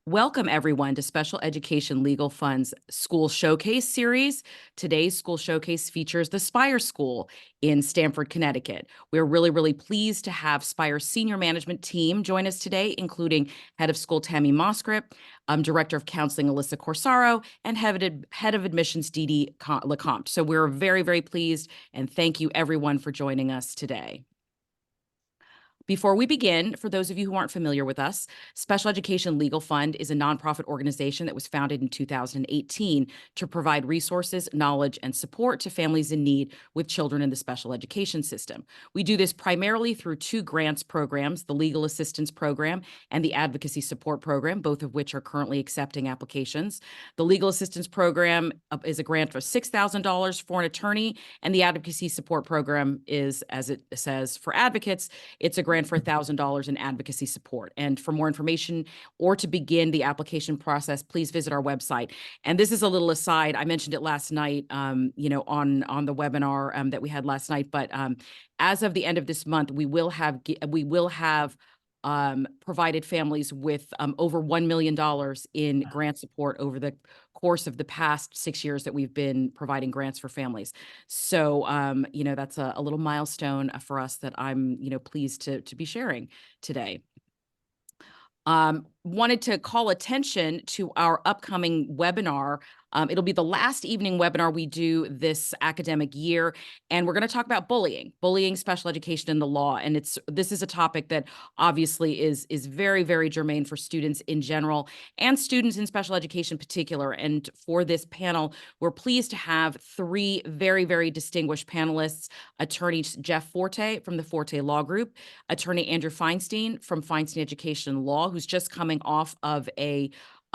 Welcome, everyone, to Special Education Legal Fund's School Showcase series. Today's School Showcase features the Spire School in Stamford, Connecticut. We're really pleased to have Spire's senior management team join us today, including Head of School Tammy Moscrip, Director of Counseling Alyssa Corsaro, and Head of Admissions Dee Dee Lecomte. So we're very pleased, and thank you, everyone, for joining us today. Before we begin, for those of you who aren't familiar with us, Special Education Legal Fund is a nonprofit organization that was founded in 2018 to provide resources, knowledge, and support to families in need with children in the special education system. We do this primarily through two grants programs, the Legal Assistance Program and the Advocacy Support Program, both of which are currently accepting applications. The Legal Assistance Program is a grant of $6,000 for an attorney, and the Advocacy Support Program is, as it says, for advocates. It's a grant for $1,000 in advocacy support. And for more information or to begin the application process, please visit our website. And this is a little aside. I mentioned it last night, on the webinar that we had last night. But as of the end of this month, we will have provided families with over $1 million in grant support over the course of the past 6 years that we've been providing grants for families. So, that's a little milestone for us that I'm, pleased to be sharing today. Wanted to call attention to our upcoming webinar. It'll be the last evening webinar we do this academic year, and we're going to talk about bullying, special education, and the law. And this is a topic that obviously is very germane for students in general and students in special education in particular. And for this panel, we're pleased to have three very distinguished panelists: attorney Jeff Forte from the Forte Law Group, attorney Andrew Feinstein from Feinstein Education Law, who's just coming off of a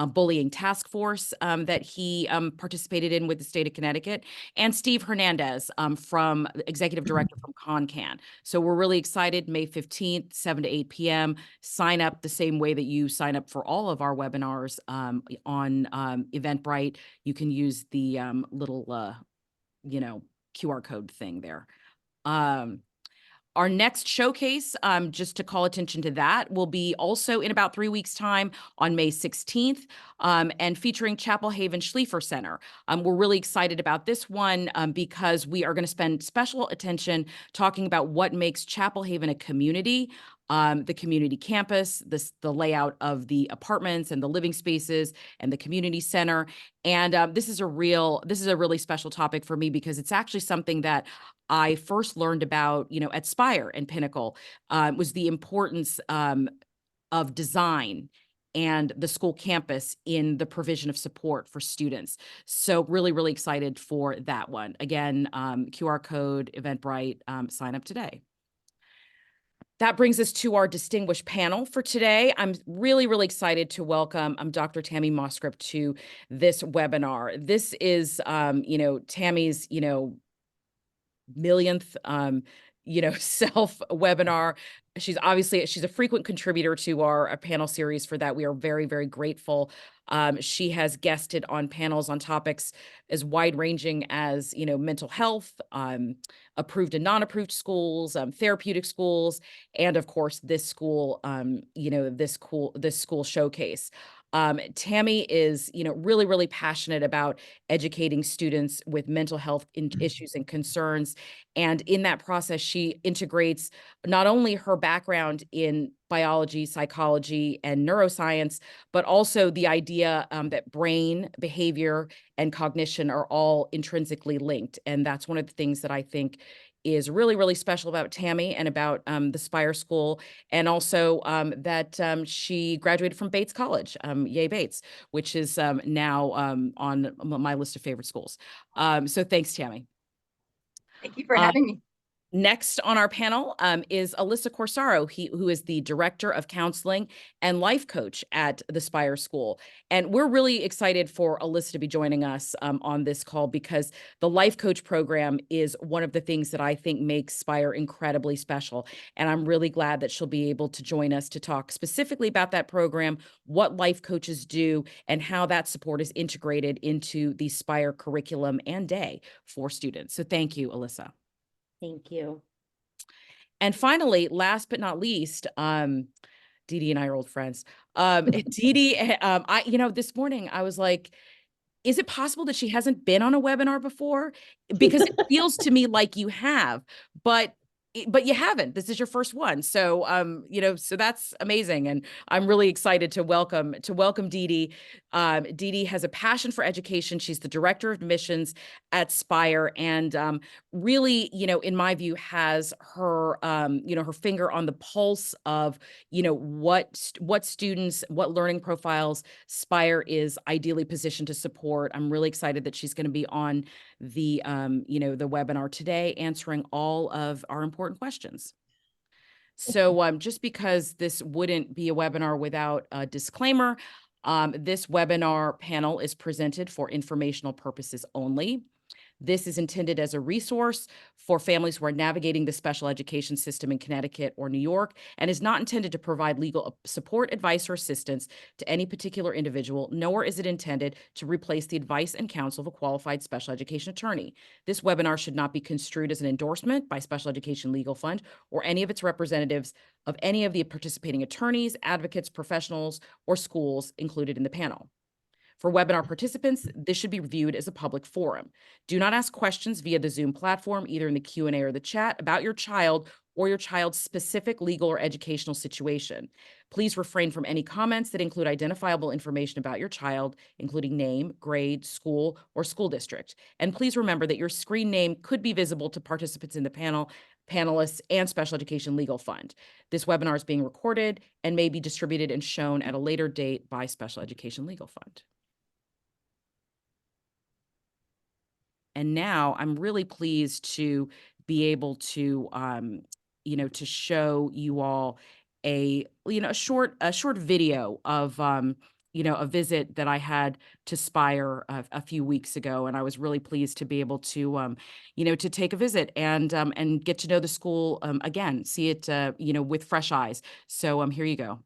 bullying task force that he participated in with the state of Connecticut, and Steve Hernandez from executive director from ConCan. So we're really excited. May 15th, 7 to 8 p.m. Sign up the same way that you sign up for all of our webinars on Eventbrite. You can use the little QR code thing there. Our next showcase, just to call attention to that, will be also in about 3 weeks' time on May 16th, and featuring Chapel Haven Schliefer Center. We're really excited about this one because we are going to spend special attention talking about what makes Chapel Haven a community, the community campus, the layout of the apartments and the living spaces and the community center. And this is a really special topic for me because it's actually something that I first learned about, at Spire and Pinnacle, was the importance of design and the school campus in the provision of support for students. So really excited for that one. Again, QR code, Eventbrite, sign up today. That brings us to our distinguished panel for today. I'm really excited to welcome Dr. Tammy Moscrip to this webinar. This is, Tammy's, millionth self webinar. She's a frequent contributor to our panel series. For that, we are very grateful. She has guested on panels on topics as wide ranging as mental health, approved and non-approved schools, therapeutic schools, and of course this school this school showcase. Tammy is, really passionate about educating students with mental health issues and concerns. And in that process, she integrates not only her background in biology, psychology, and neuroscience, but also the idea that brain, behavior, and cognition are all intrinsically linked. And that's one of the things that I think is really special about Tammy and about the Spire School, and also that she graduated from Bates College, yay Bates, which is now on my list of favorite schools. So thanks, Tammy. Thank you for having me. Next on our panel is Alyssa Corsaro, who is the Director of Counseling and Life Coach at the Spire School. And we're really excited for Alyssa to be joining us on this call because the Life Coach program is one of the things that I think makes Spire incredibly special. And I'm really glad that she'll be able to join us to talk specifically about that program, what life coaches do, and how that support is integrated into the Spire curriculum and day for students. So thank you, Alyssa. Thank you. And finally, last but not least, Dee Dee and I are old friends. Dee Dee, this morning I was like, is it possible that she hasn't been on a webinar before? Because it feels to me like you have, but but you haven't. This is your first one. So so that's amazing. And I'm really excited to welcome Dee Dee. Dee Dee has a passion for education. She's the director of admissions at Spire, and really, in my view, has her her finger on the pulse of, what students, what learning profiles Spire is ideally positioned to support. I'm really excited that she's going to be on the webinar today, answering all of our important questions. So just because this wouldn't be a webinar without a disclaimer, this webinar panel is presented for informational purposes only. This is intended as a resource for families who are navigating the special education system in Connecticut or New York, and is not intended to provide legal support, advice, or assistance to any particular individual, nor is it intended to replace the advice and counsel of a qualified special education attorney. This webinar should not be construed as an endorsement by Special Education Legal Fund or any of its representatives of any of the participating attorneys, advocates, professionals, or schools included in the panel. For webinar participants, this should be viewed as a public forum. Do not ask questions via the Zoom platform, either in the Q&A or the chat, about your child or your child's specific legal or educational situation. Please refrain from any comments that include identifiable information about your child, including name, grade, school, or school district. And please remember that your screen name could be visible to participants in the panel, panelists, and Special Education Legal Fund. This webinar is being recorded and may be distributed and shown at a later date by Special Education Legal Fund. And now I'm really pleased to be able to, to show you all a short video of, a visit that I had to Spire a few weeks ago, and I was really pleased to be able to, to take a visit and get to know the school again, see it, with fresh eyes. So here you go.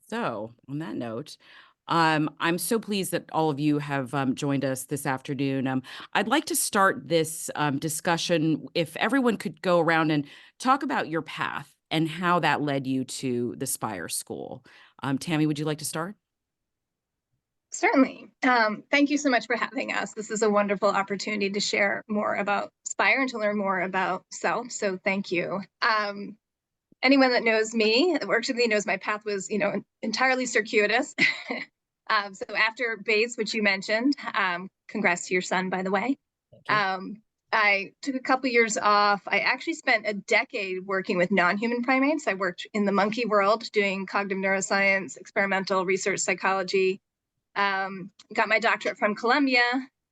So, on that note, I'm so pleased that all of you have joined us this afternoon. I'd like to start this discussion, if everyone could go around and talk about your path and how that led you to the Spire School. Tammy, would you like to start? Certainly. Thank you so much for having us. This is a wonderful opportunity to share more about Spire and to learn more about self. So thank you. Anyone that knows me, that works with me, knows my path was, entirely circuitous. So after Bates, which you mentioned, congrats to your son, by the way. I took a couple years off. I actually spent a decade working with non-human primates. I worked in the monkey world doing cognitive neuroscience, experimental research psychology. Got my doctorate from Columbia,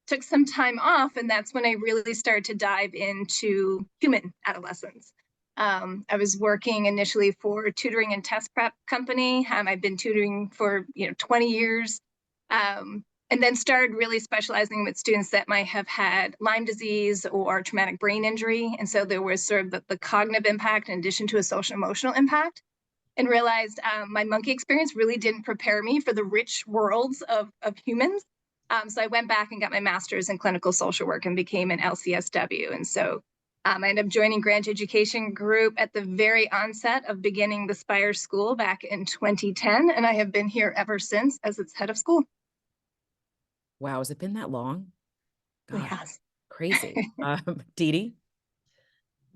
took some time off, and that's when I really started to dive into human adolescents. I was working initially for a tutoring and test prep company. I've been tutoring for 20 years. And then started really specializing with students that might have had Lyme disease or traumatic brain injury. And so there was sort of the cognitive impact in addition to a social emotional impact, and realized my monkey experience really didn't prepare me for the rich worlds of humans. So I went back and got my master's in clinical social work and became an LCSW. And so I ended up joining Grant Education Group at the very onset of beginning the Spire School back in 2010. And I have been here ever since as its head of school. Wow, has it been that long? It Gosh, has. crazy. Dee Dee?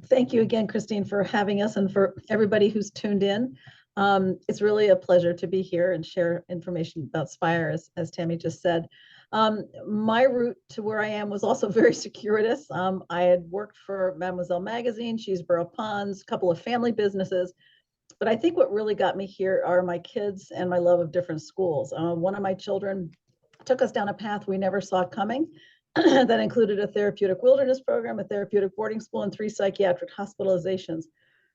Thank you again, Christine, for having us and for everybody who's tuned in. It's really a pleasure to be here and share information about Spire, as Tammy just said. My route to where I am was also very circuitous. I had worked for Mademoiselle Magazine, Cheeseboro Ponds, a couple of family businesses. But I think what really got me here are my kids and my love of different schools. One of my children took us down a path we never saw coming. That included a therapeutic wilderness program, a therapeutic boarding school, and 3 psychiatric hospitalizations.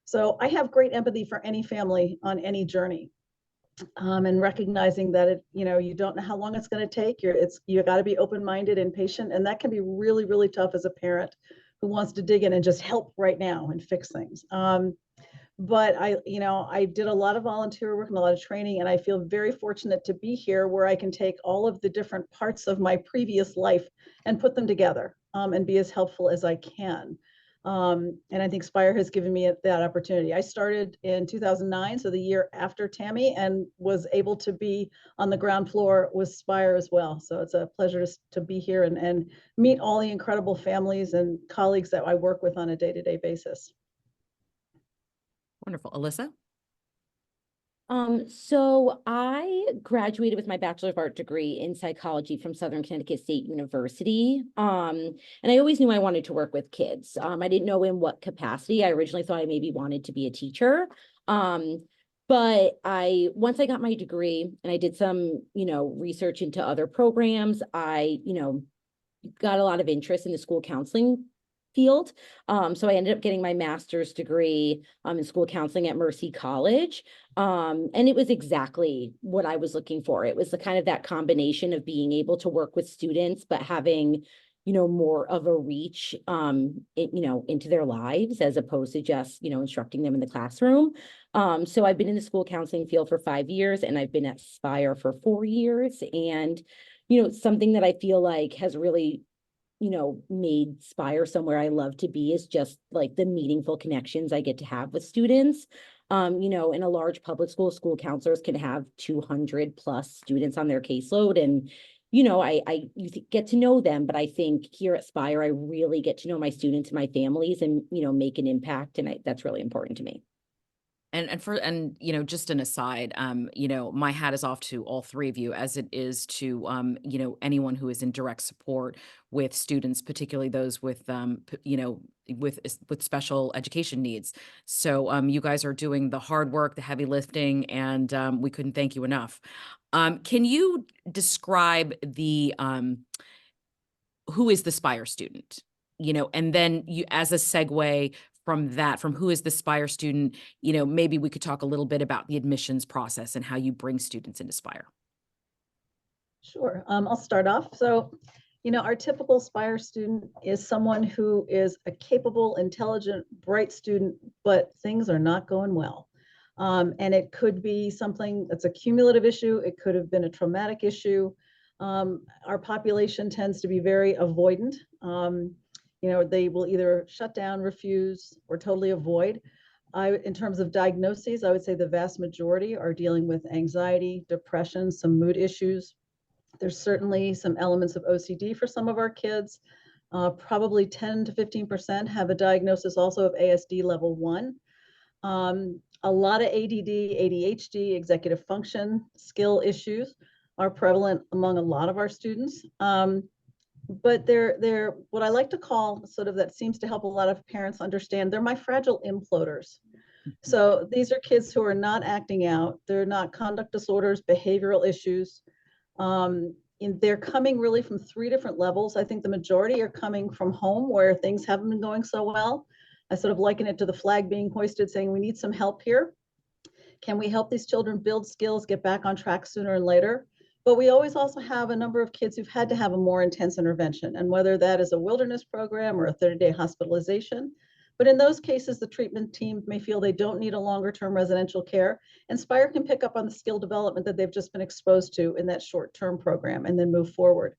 So I have great empathy for any family on any journey, and recognizing that you don't know how long it's going to take. You got to be open-minded and patient, and that can be really, really tough as a parent who wants to dig in and just help right now and fix things. But I did a lot of volunteer work and a lot of training, and I feel very fortunate to be here where I can take all of the different parts of my previous life and put them together, and be as helpful as I can. And I think Spire has given me that opportunity. I started in 2009, so the year after Tammy, and was able to be on the ground floor with Spire as well. So it's a pleasure to be here and meet all the incredible families and colleagues that I work with on a day-to-day basis. Wonderful. Alyssa? So I graduated with my Bachelor of Art degree in psychology from Southern Connecticut State University. And I always knew I wanted to work with kids. I didn't know in what capacity. I originally thought I maybe wanted to be a teacher. But once I got my degree and I did some, research into other programs, I got a lot of interest in the school counseling field. So I ended up getting my master's degree in school counseling at Mercy College. And it was exactly what I was looking for. It was the kind of that combination of being able to work with students, but having, more of a reach, into their lives as opposed to just, instructing them in the classroom. So I've been in the school counseling field for 5 years, and I've been at Spire for 4 years. And, something that I feel like has really made Spire somewhere I love to be is just like the meaningful connections I get to have with students. In a large public school counselors can have 200 plus students on their caseload, and get to know them. But I think here at Spire, I really get to know my students and my families, and make an impact, and that's really important to me. And just an aside, my hat is off to all 3 of you, as it is to anyone who is in direct support with students, particularly those with with special education needs. So you guys are doing the hard work, the heavy lifting, and we couldn't thank you enough. Can you describe the who is the Spire student? And then you, as a segue from that, from who is the Spire student, maybe we could talk a little bit about the admissions process and how you bring students into Spire. Sure. I'll start off. So, our typical Spire student is someone who is a capable, intelligent, bright student, but things are not going well. And it could be something that's a cumulative issue. It could have been a traumatic issue. Our population tends to be very avoidant. They will either shut down, refuse, or totally avoid. In terms of diagnoses, I would say the vast majority are dealing with anxiety, depression, some mood issues. There's certainly some elements of OCD for some of our kids. Probably 10 to 15% have a diagnosis also of ASD level 1. A lot of ADD, ADHD, executive function, skill issues are prevalent among a lot of our students. but they're what I like to call sort of, that seems to help a lot of parents understand, they're my fragile imploders. So these are kids who are not acting out. They're not conduct disorders, behavioral issues. They're coming really from three different levels. I think the majority are coming from home where things haven't been going so well. I sort of liken it to the flag being hoisted saying, we need some help here. Can we help these children build skills, get back on track sooner and later? But we always also have a number of kids who've had to have a more intense intervention, and whether that is a wilderness program or a 30-day hospitalization. But in those cases, the treatment team may feel they don't need a longer-term residential care, and Spire can pick up on the skill development that they've just been exposed to in that short-term program and then move forward.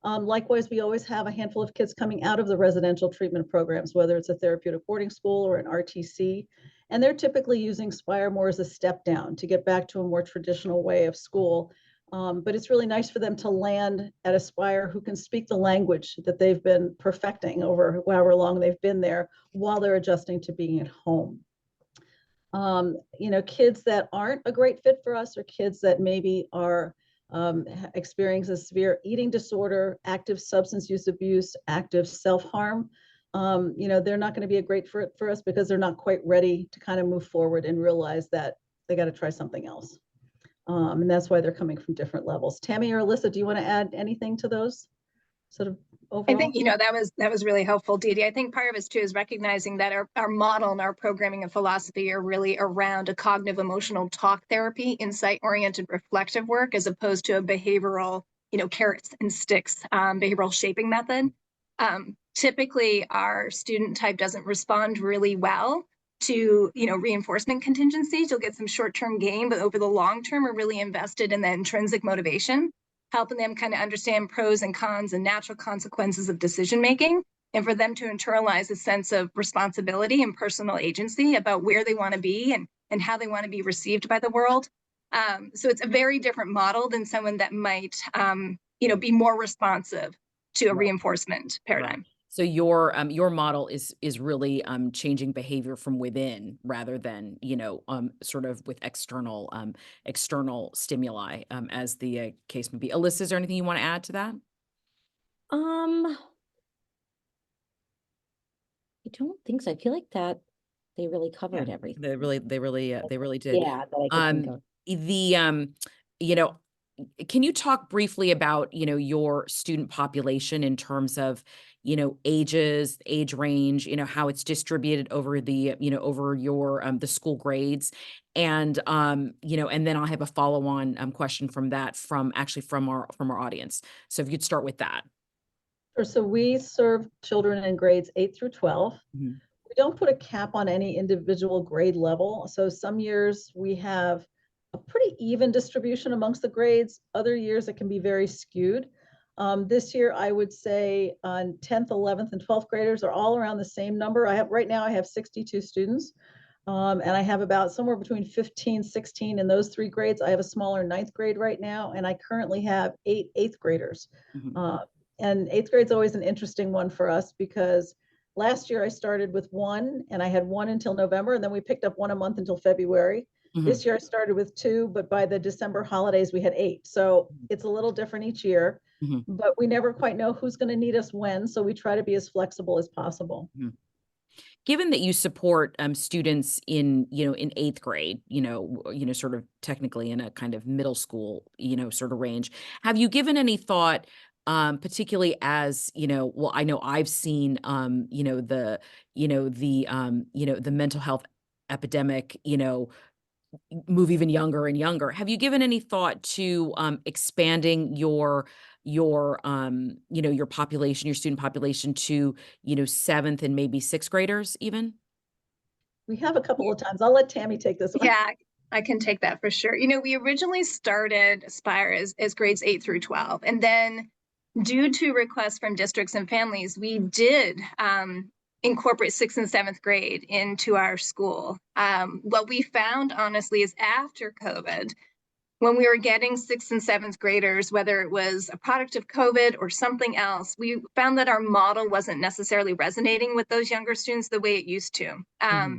Likewise, we always have a handful of kids coming out of the residential treatment programs, whether it's a therapeutic boarding school or an RTC, and they're typically using Spire more as a step down to get back to a more traditional way of school. But it's really nice for them to land at a Spire who can speak the language that they've been perfecting over however long they've been there while they're adjusting to being at home. Kids that aren't a great fit for us are kids that maybe are experience a severe eating disorder, active substance use abuse, active self-harm. They're not going to be a great fit for us because they're not quite ready to kind of move forward and realize that they got to try something else. And that's why they're coming from different levels. Tammy or Alyssa, do you want to add anything to those sort of overall? I think, that was really helpful, Dee Dee. I think part of it too is recognizing that our model and our programming and philosophy are really around a cognitive emotional talk therapy, insight-oriented reflective work, as opposed to a behavioral, carrots and sticks, behavioral shaping method. Typically, our student type doesn't respond really well to, reinforcement contingencies. You'll get some short-term gain, but over the long term, we're really invested in the intrinsic motivation, helping them kind of understand pros and cons and natural consequences of decision making, and for them to internalize a sense of responsibility and personal agency about where they want to be and how they want to be received by the world. So it's a very different model than someone that might, be more responsive to a reinforcement paradigm. Right. So your model is really changing behavior from within rather than sort of with external stimuli as the case may be. Alyssa, is there anything you want to add to that? I don't think so. I feel like that they really covered everything. They really did. Yeah, that I could think of. Can you talk briefly about your student population in terms of ages, age range, how it's distributed over the over your the school grades, and and then I'll have a follow-on question from that from our audience. So if you'd start with that. Sure. So we serve children in grades 8 through 12. Mm-hmm. We don't put a cap on any individual grade level. So some years we have a pretty even distribution amongst the grades. Other years it can be very skewed. This year, I would say on 10th, 11th, and 12th graders are all around the same number. Right now I have 62 students, and I have about somewhere between 15, 16 in those three grades. I have a smaller 9th grade right now, and I currently have 8 8th graders. Mm-hmm. And 8th grade's always an interesting one for us because last year I started with 1, and I had 1 until November, and then we picked up 1 a month until February. Mm-hmm. This year I started with 2, but by the December holidays we had 8. So it's a little different each year, mm-hmm. but we never quite know who's going to need us when. So we try to be as flexible as possible. Mm-hmm. Given that you support students in 8th grade, sort of technically in a kind of middle school, sort of range, have you given any thought, particularly as well, I know I've seen the mental health epidemic, move even younger and younger. Have you given any thought to expanding your population, your student population to 7th and maybe 6th graders even? We have a couple of times. I'll let Tammy take this one. Yeah, I can take that for sure. We originally started Spire as grades 8 through 12, and then due to requests from districts and families, we did incorporate 6th and 7th grade into our school. What we found, honestly, is after COVID, when we were getting 6th and 7th graders, whether it was a product of COVID or something else, we found that our model wasn't necessarily resonating with those younger students the way it used to.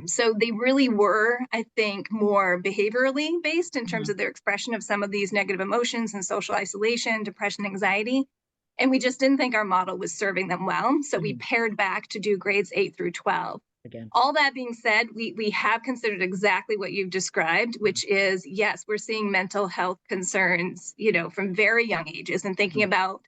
So they really were, I think, more behaviorally based in terms of their expression of some of these negative emotions and social isolation, depression, anxiety. And we just didn't think our model was serving them well. So we Mhm. pared back to do grades 8 through 12. Again. All that being said, we have considered exactly what you've described, which is, yes, we're seeing mental health concerns, from very young ages, and thinking about,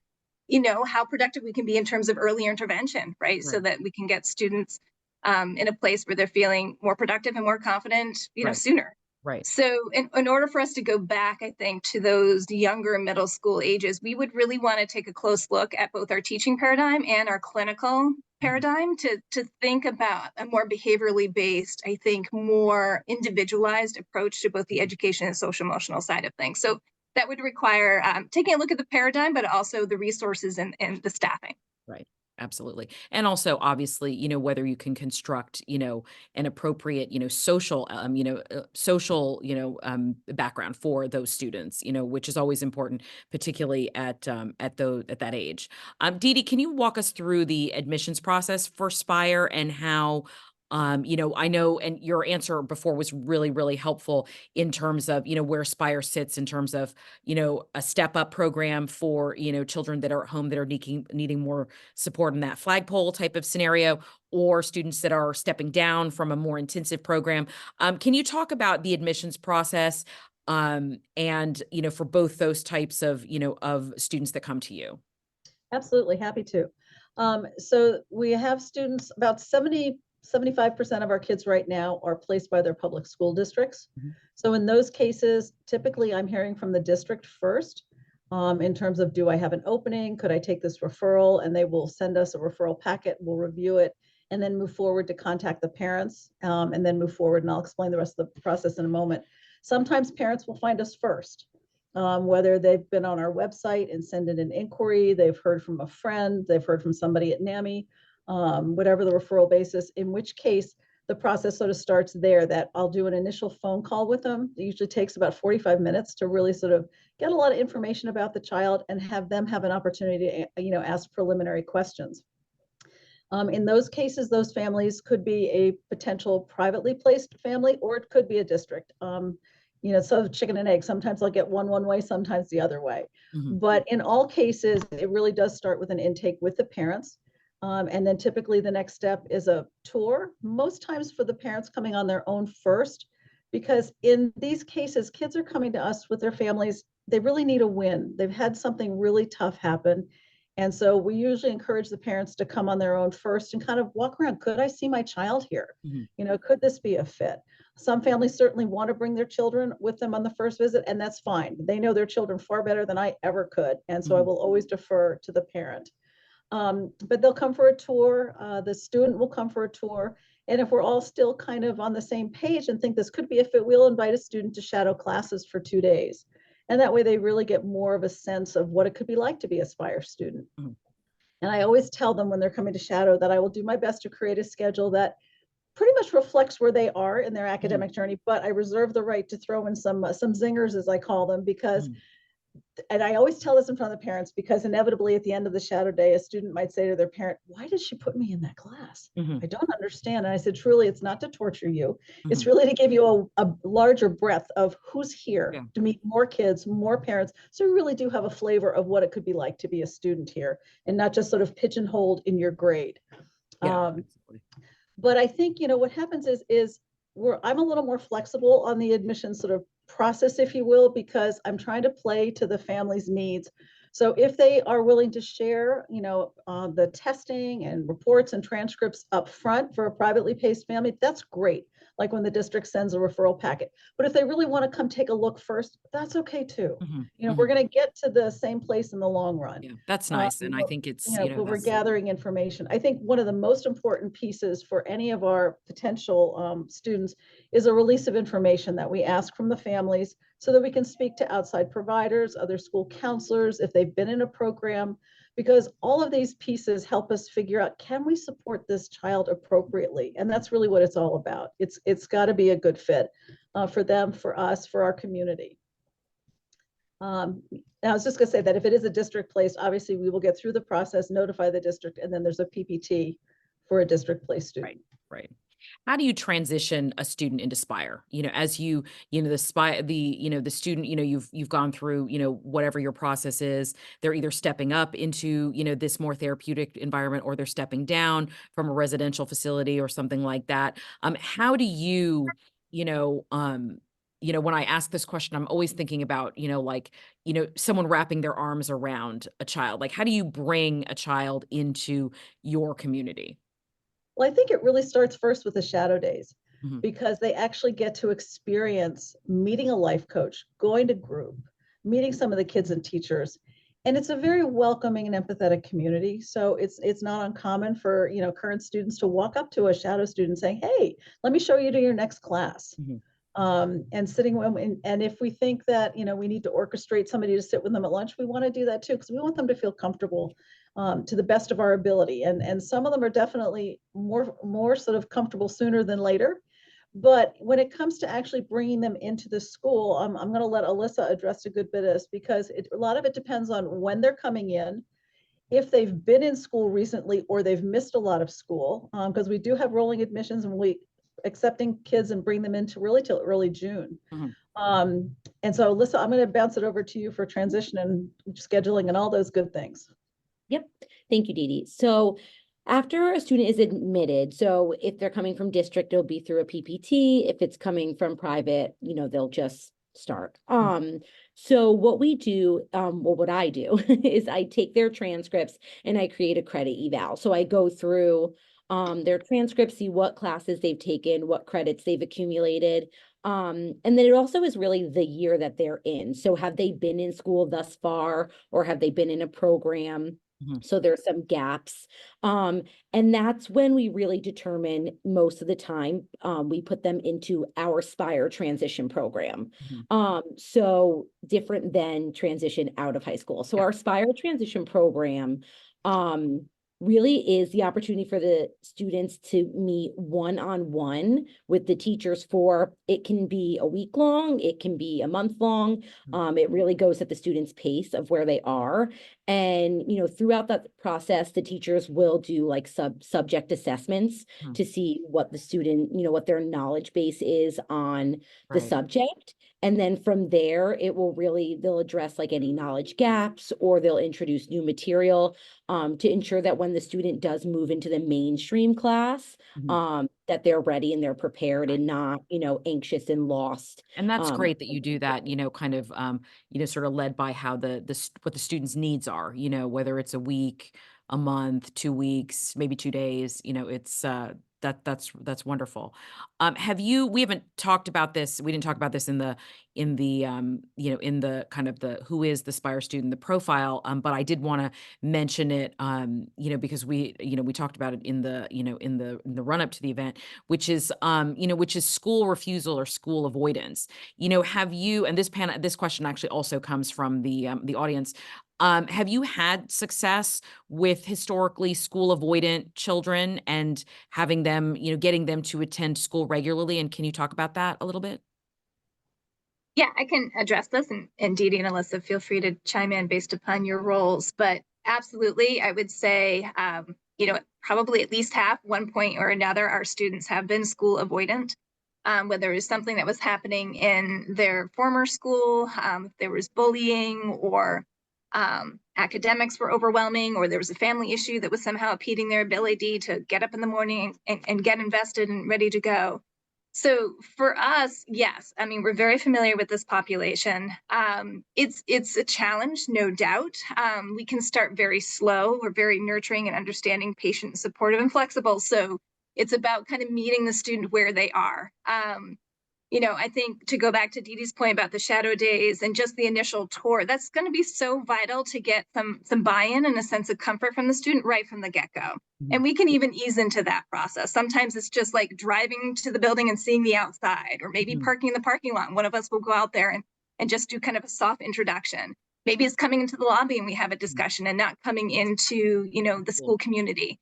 how productive we can be in terms of early intervention, right? So Right. that we can get students in a place where they're feeling more productive and more confident, Right. sooner. Right. So in order for us to go back, I think, to those younger middle school ages, we would really want to take a close look at both our teaching paradigm and our clinical paradigm to think about a more behaviorally based, I think, more individualized approach to both the education and social emotional side of things. So that would require taking a look at the paradigm, but also the resources and the staffing. Right. Absolutely. And also, obviously, whether you can construct, an appropriate, social, background for those students, which is always important, particularly at that age. Dee Dee, can you walk us through the admissions process for Spire and how, I know, and your answer before was really, really helpful in terms of, where Spire sits in terms of, a step up program for, children that are at home that are needing more support in that flagpole type of scenario, or students that are stepping down from a more intensive program. Can you talk about the admissions process, and, for both those types of, of students that come to you? Absolutely, happy to. So we have students, about 75% of our kids right now are placed by their public school districts. Mhm. So in those cases, typically I'm hearing from the district first, in terms of, do I have an opening? Could I take this referral? And they will send us a referral packet, we'll review it, and then move forward to contact the parents, and then move forward. And I'll explain the rest of the process in a moment. Sometimes parents will find us first. Whether they've been on our website and send in an inquiry, they've heard from a friend, they've heard from somebody at NAMI, whatever the referral basis, in which case the process sort of starts there, that I'll do an initial phone call with them. It usually takes about 45 minutes to really sort of get a lot of information about the child and have them have an opportunity to, ask preliminary questions. In those cases, those families could be a potential privately placed family, or it could be a district. So chicken and egg, sometimes I'll get one way, sometimes the other way. Mhm. But in all cases, it really does start with an intake with the parents. And then typically the next step is a tour, most times for the parents coming on their own first, because in these cases, kids are coming to us with their families. They really need a win. They've had something really tough happen. And so we usually encourage the parents to come on their own first and kind of walk around. Could I see my child here? Mhm. Could this be a fit? Some families certainly want to bring their children with them on the first visit, and that's fine. They know their children far better than I ever could. And so I Mhm. will always defer to the parent. But they'll come for a tour. The student will come for a tour. And if we're all still kind of on the same page and think this could be a fit, we'll invite a student to shadow classes for 2 days. And that way they really get more of a sense of what it could be like to be a Spire student. Mhm. And I always tell them when they're coming to shadow that I will do my best to create a schedule that pretty much reflects where they are in their Mhm. academic journey, but I reserve the right to throw in some zingers, as I call them, because, Mhm. and I always tell this in front of the parents, because inevitably at the end of the shadow day, a student might say to their parent, "Why did she put me in that class? Mhm. I don't understand." And I said, truly, it's not to torture you. It's Mhm. really to give you a larger breadth of who's here, Yeah. to meet more kids, more parents. So we really do have a flavor of what it could be like to be a student here, and not just sort of pigeonholed in your grade. Yeah. Um, Absolutely. but I think, what happens is I'm a little more flexible on the admission sort of process, if you will, because I'm trying to play to the family's needs. So if they are willing to share, the testing and reports and transcripts up front for a privately paced family, that's great. Like when the district sends a referral packet. But if they really want to come take a look first, that's okay too. Mhm. We're Mhm. going to get to the same place in the long run. Yeah. That's Uh, nice. And I think it's, but we're that's. gathering information. I think one of the most important pieces for any of our potential students is a release of information that we ask from the families, so that we can speak to outside providers, other school counselors, if they've been in a program, because all of these pieces help us figure out, can we support this child appropriately? And that's really what it's all about. It's got to be a good fit for them, for us, for our community. And I was just going to say that if it is a district placed, obviously we will get through the process, notify the district, and then there's a PPT for a district placed student. Right. How do you transition a student into Spire? As the Spire, the student, you've gone through, whatever your process is. They're either stepping up into, this more therapeutic environment, or they're stepping down from a residential facility or something like that. How do you, you know, um, when I ask this question, I'm always thinking about, like, someone wrapping their arms around a child. Like, how do you bring a child into your community? Well, I think it really starts first with the shadow days Mhm. because they actually get to experience meeting a life coach, going to group, meeting some of the kids and teachers. And it's a very welcoming and empathetic community. So it's not uncommon for, current students to walk up to a shadow student saying, "Hey, let me show you to your next class." Mhm. And sitting and if we think that we need to orchestrate somebody to sit with them at lunch, we want to do that too, because we want them to feel comfortable to the best of our ability. And some of them are definitely more sort of comfortable sooner than later. But when it comes to actually bringing them into the school, I'm going to let Alyssa address a good bit of this, because a lot of it depends on when they're coming in, if they've been in school recently or they've missed a lot of school, because we do have rolling admissions and we accepting kids and bring them into really till early June. Mhm. And so Alyssa, I'm going to bounce it over to you for transition and scheduling and all those good things. Yep. Thank you, Dee Dee. So after a student is admitted, so if they're coming from district, it'll be through a PPT. If it's coming from private, they'll just start. So what we do, well, what I do is I take their transcripts and I create a credit eval. So I go through their transcripts, see what classes they've taken, what credits they've accumulated. And then it also is really the year that they're in. So have they been in school thus far, or have they been in a program? Mhm. So there's some gaps. And that's when we really determine, most of the time, we put them into our Spire transition program. Mhm. So different than transition out of high school. So Yeah. our Spire transition program, really is the opportunity for the students to meet one-on-one with the teachers for, it can be a week long, it can be a month long. It really goes at the student's pace of where they are. And, throughout that process, the teachers will do like subject assessments Mhm. to see what the student, what their knowledge base is on the Right. subject. And then from there, they'll address like any knowledge gaps, or they'll introduce new material to ensure that when the student does move into the mainstream class, Mhm. that they're ready and they're prepared and not, anxious and lost. And that's Um, great that you do that, kind of, sort of led by how what the students' needs are, whether it's a week, a month, 2 weeks, maybe 2 days, it's that's wonderful. We haven't talked about this. We didn't talk about this in the kind of the who is the Spire student, the profile. But I did want to mention it, because we talked about it in the run up to the event, which is, which is school refusal or school avoidance. Have you, and this question actually also comes from the audience. Have you had success with historically school avoidant children and having them, getting them to attend school regularly? And can you talk about that a little bit? Yeah, I can address this, and Dee Dee and Alyssa, feel free to chime in based upon your roles. But absolutely, I would say, probably at least half, one point or another, our students have been school avoidant. Whether it's something that was happening in their former school, if there was bullying, or academics were overwhelming, or there was a family issue that was somehow impeding their ability to get up in the morning and get invested and ready to go. So for us, yes, I mean, we're very familiar with this population. It's a challenge, no doubt. We can start very slow. We're very nurturing and understanding, patient, supportive, and flexible. So it's about kind of meeting the student where they are. I think, to go back to Dee Dee's point about the shadow days and just the initial tour, that's going to be so vital to get some buy-in and a sense of comfort from the student right from the get-go. And Mhm. we can even ease into that process. Sometimes it's just like driving to the building and seeing the outside, or maybe Mhm. parking in the parking lot. One of us will go out there and just do kind of a soft introduction. Maybe it's coming into the lobby and we have a discussion, and not coming into, the Cool. school community.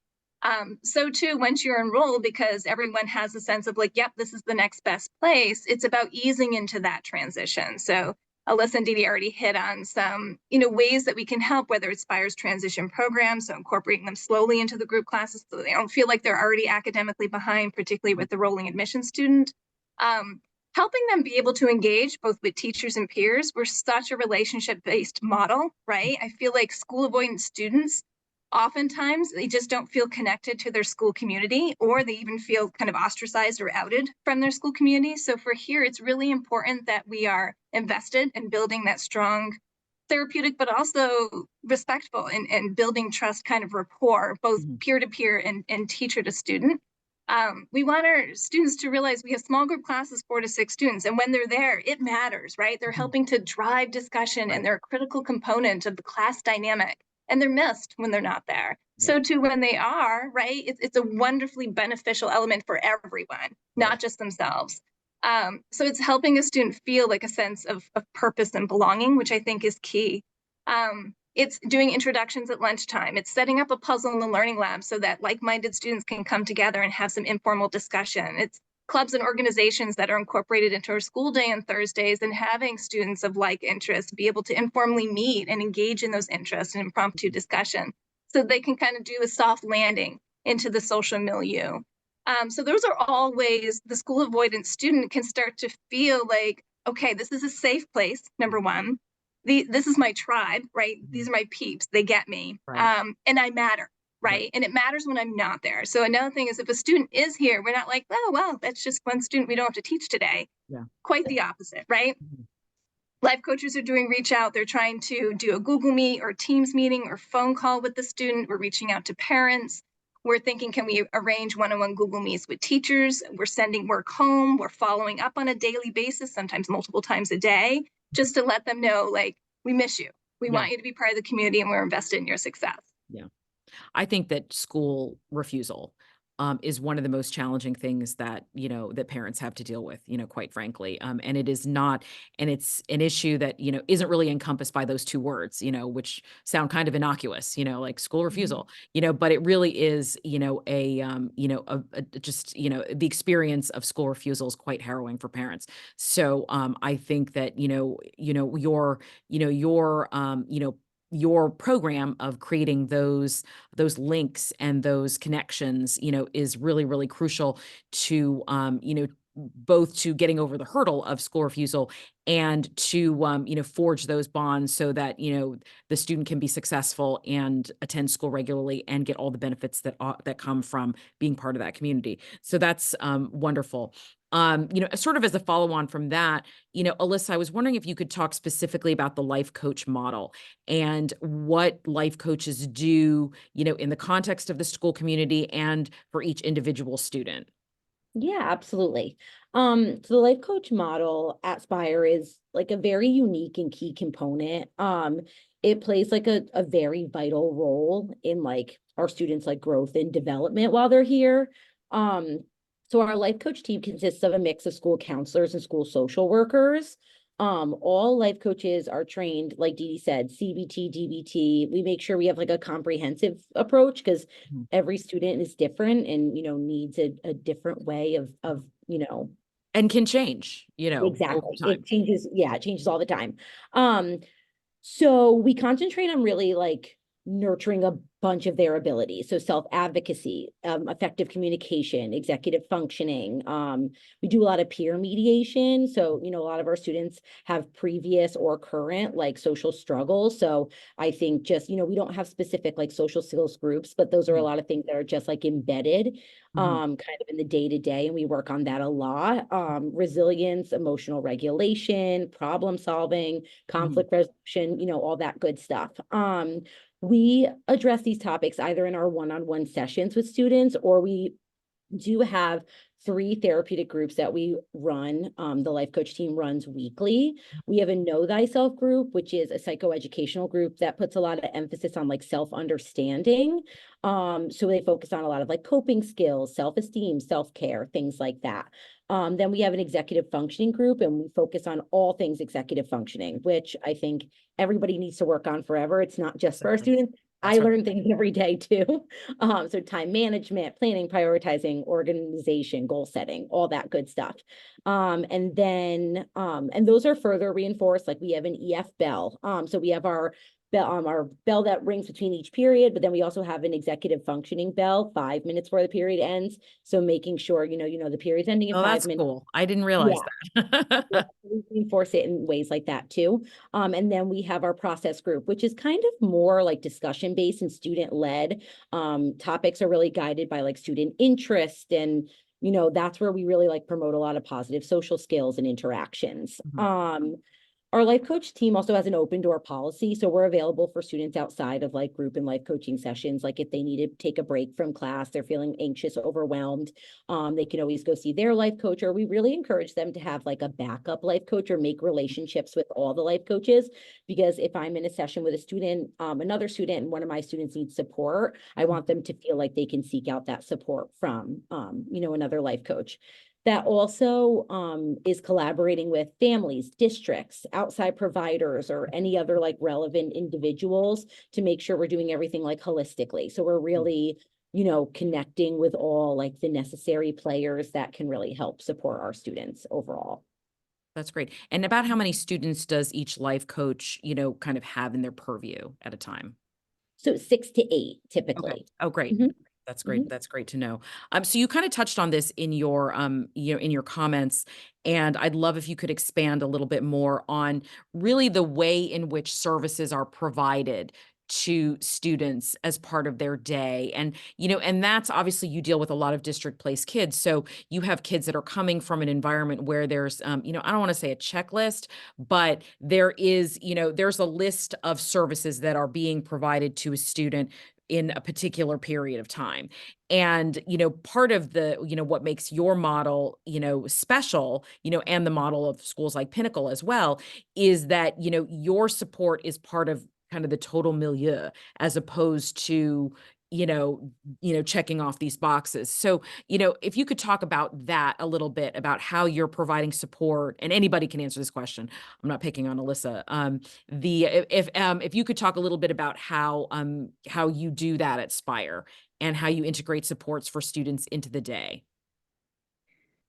So too, once you're enrolled, because everyone has a sense of like, yep, this is the next best place, it's about easing into that transition. So Alyssa and Dee already hit on some, ways that we can help, whether it's Spire's transition program, so incorporating them slowly into the group classes so they don't feel like they're already academically behind, particularly with the rolling admission student. Helping them be able to engage both with teachers and peers. We're such a relationship-based model, right? I feel like school avoidance students, oftentimes they just don't feel connected to their school community, or they even feel kind of ostracized or outed from their school community. So for here, it's really important that we are invested in building that strong therapeutic, but also respectful and building trust kind of rapport, both peer-to-peer and teacher to student. We want our students to realize we have small group classes, 4 to 6 students, and when they're there, it matters, right? They're helping to drive discussion and they're a critical component of the class dynamic, and they're missed when they're not there. So too, when they are, right, it's a wonderfully beneficial element for everyone, not just themselves. So it's helping a student feel like a sense of purpose and belonging, which I think is key. It's doing introductions at lunchtime. It's setting up a puzzle in the learning lab so that like-minded students can come together and have some informal discussion. It's clubs and organizations that are incorporated into our school day on Thursdays, and having students of like interests be able to informally meet and engage in those interests and impromptu discussion so they can kind of do a soft landing into the social milieu. So those are all ways the school avoidance student can start to feel like, okay, this is a safe place, number one. This is my tribe, right? These are my peeps, they get me, and I matter, right? And it matters when I'm not there. So another thing is, if a student is here, we're not like, oh, well, that's just one student we don't have to teach today. Quite the opposite, right? Life coaches are doing reach out. They're trying to do a Google Meet or Teams meeting or phone call with the student. We're reaching out to parents. We're thinking, can we arrange one-on-one Google Meets with teachers? We're sending work home. We're following up on a daily basis, sometimes multiple times a day, just to let them know, like, we miss you. We want you to be part of the community, and we're invested in your success. Yeah. I think that school refusal is one of the most challenging things that, that parents have to deal with, quite frankly. And it is not, and it's an issue that, isn't really encompassed by those two words, which sound kind of innocuous, like school refusal, but it really is, just, the experience of school refusal is quite harrowing for parents. So I think that, your program of creating those links and those connections, is really, really crucial to, both to getting over the hurdle of school refusal and to, forge those bonds so that, the student can be successful and attend school regularly and get all the benefits that come from being part of that community. So that's wonderful. Sort of as a follow-on from that, Alyssa, I was wondering if you could talk specifically about the life coach model and what life coaches do, in the context of the school community and for each individual student. Yeah, absolutely. So the life coach model at Spire is like a very unique and key component. It plays like a very vital role in like our students' like growth and development while they're here. So our life coach team consists of a mix of school counselors and school social workers. All life coaches are trained, like Dee Dee said, CBT, DBT. We make sure we have like a comprehensive approach because every student is different and, needs a different way of, And can change, exactly. over time. It changes. Yeah, it changes all the time. So we concentrate on really like nurturing a bunch of their abilities. So self-advocacy, effective communication, executive functioning. We do a lot of peer mediation. So, a lot of our students have previous or current like social struggles. So I think just, we don't have specific like social skills groups, but those are a lot of things that are just like embedded kind of in the day-to-day. And we work on that a lot. Resilience, emotional regulation, problem solving, conflict resolution, all that good stuff. We address these topics either in our one-on-one sessions with students, or we do have 3 therapeutic groups that we run. The life coach team runs weekly. We have a Know Thyself group, which is a psychoeducational group that puts a lot of emphasis on like self-understanding. So they focus on a lot of like coping skills, self-esteem, self-care, things like that. Then we have an executive functioning group, and we focus on all things executive functioning, which I think everybody needs to work on forever. It's not just for our students, I learn things every day too. So time management, planning, prioritizing, organization, goal setting, all that good stuff. And then, and those are further reinforced. Like we have an EF bell. So we have our bell that rings between each period, but then we also have an executive functioning bell 5 minutes before the period ends. So making sure, the period's ending in Oh, 5 that's minutes. cool. I didn't realize that. Yeah, we reinforce it in ways like that too. And then we have our process group, which is kind of more like discussion based and student led. Topics are really guided by like student interest, and that's where we really like promote a lot of positive social skills and interactions. Our life coach team also has an open door policy. So we're available for students outside of like group and life coaching sessions. Like if they need to take a break from class, they're feeling anxious, overwhelmed, they can always go see their life coach, or we really encourage them to have like a backup life coach or make relationships with all the life coaches. Because if I'm in a session with a student, another student, and one of my students needs support, I want them to feel like they can seek out that support from, another life coach. That also is collaborating with families, districts, outside providers, or any other like relevant individuals to make sure we're doing everything like holistically. So we're really, connecting with all like the necessary players that can really help support our students overall. That's great. And about how many students does each life coach, kind of have in their purview at a time? So 6 to 8 Okay. typically. Oh, great. Mhm. That's great. That's great to know. So you kind of touched on this in your, in your comments, and I'd love if you could expand a little bit more on really the way in which services are provided to students as part of their day. And, and that's obviously you deal with a lot of district place kids. So you have kids that are coming from an environment where there's, I don't want to say a checklist, but there is, there's a list of services that are being provided to a student in a particular period of time. And, part of the, what makes your model, special, and the model of schools like Pinnacle as well, is that, your support is part of kind of the total milieu as opposed to, checking off these boxes. So, if you could talk about that a little bit, about how you're providing support, and anybody can answer this question. I'm not picking on Alyssa. If you could talk a little bit about how you do that at Spire and how you integrate supports for students into the day.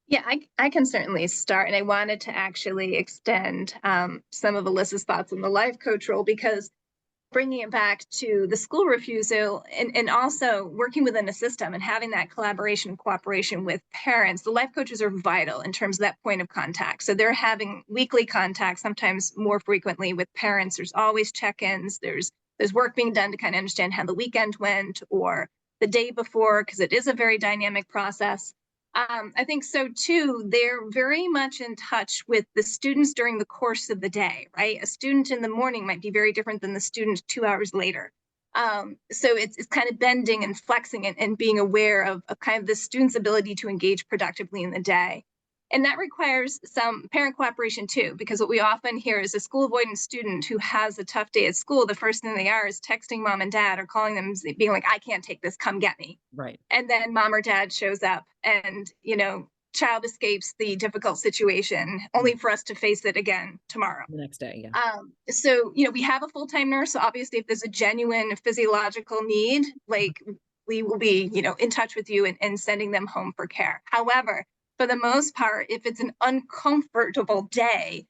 Yeah, I can certainly start. And I wanted to actually extend some of Alyssa's thoughts on the life coach role, because bringing it back to the school refusal and also working within a system and having that collaboration and cooperation with parents, the life coaches are vital in terms of that point of contact. So they're having weekly contact, sometimes more frequently, with parents. There's always check-ins. There's work being done to kind of understand how the weekend went or the day before, because it is a very dynamic process. I think so too. They're very much in touch with the students during the course of the day, right? A student in the morning might be very different than the student 2 hours later. So it's kind of bending and flexing and being aware of kind of the student's ability to engage productively in the day. And that requires some parent cooperation too, because what we often hear is a school avoidant student who has a tough day at school, the first thing they are is texting mom and dad or calling them being like, I can't take this, come get me. Right. And then mom or dad shows up and, child escapes the difficult situation only for us to face it again tomorrow. The next day. Yeah. So, we have a full-time nurse. So obviously if there's a genuine physiological need, like we will be, in touch with you and sending them home for care. However, for the most part, if it's an uncomfortable day,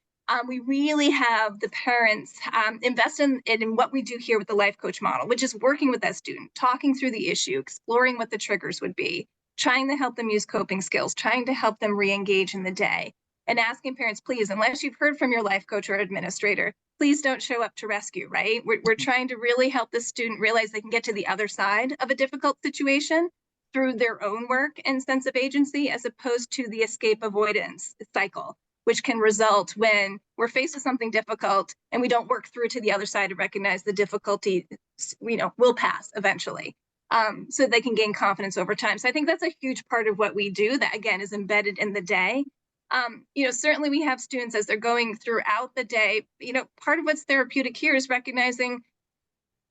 we really have the parents invest in what we do here with the life coach model, which is working with that student, talking through the issue, exploring what the triggers would be, trying to help them use coping skills, trying to help them re-engage in the day, and asking parents, please, unless you've heard from your life coach or administrator, please don't show up to rescue, right? We're trying to really help the student realize they can get to the other side of a difficult situation through their own work and sense of agency, as opposed to the escape avoidance cycle, which can result when we're faced with something difficult and we don't work through to the other side to recognize the difficulty, will pass eventually. So they can gain confidence over time. So I think that's a huge part of what we do that, again, is embedded in the day. Certainly we have students as they're going throughout the day, part of what's therapeutic here is recognizing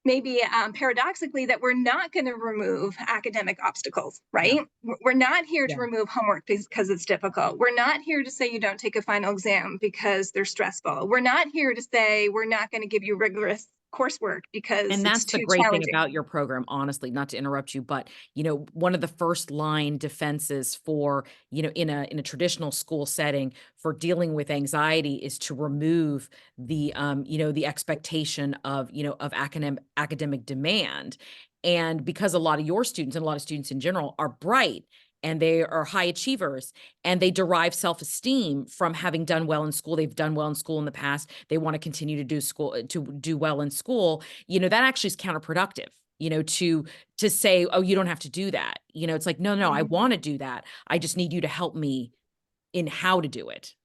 maybe paradoxically that we're not going to remove academic obstacles, right? Yeah. We're not here to remove homework because it's difficult. We're not here to say you don't take a final exam because they're stressful. We're not here to say we're not going to give you rigorous coursework because And it's that's the too great thing challenging. about your program, honestly, not to interrupt you, but, one of the first line defenses for, in a traditional school setting for dealing with anxiety is to remove the expectation of academic demand. And because a lot of your students and a lot of students in general are bright and they are high achievers and they derive self-esteem from having done well in school. They've done well in school in the past. They want to continue to do well in school. That actually is counterproductive, to say, oh, you don't have to do that. It's like, no, I Mhm. want to do that. I just need you to help me in how to do it.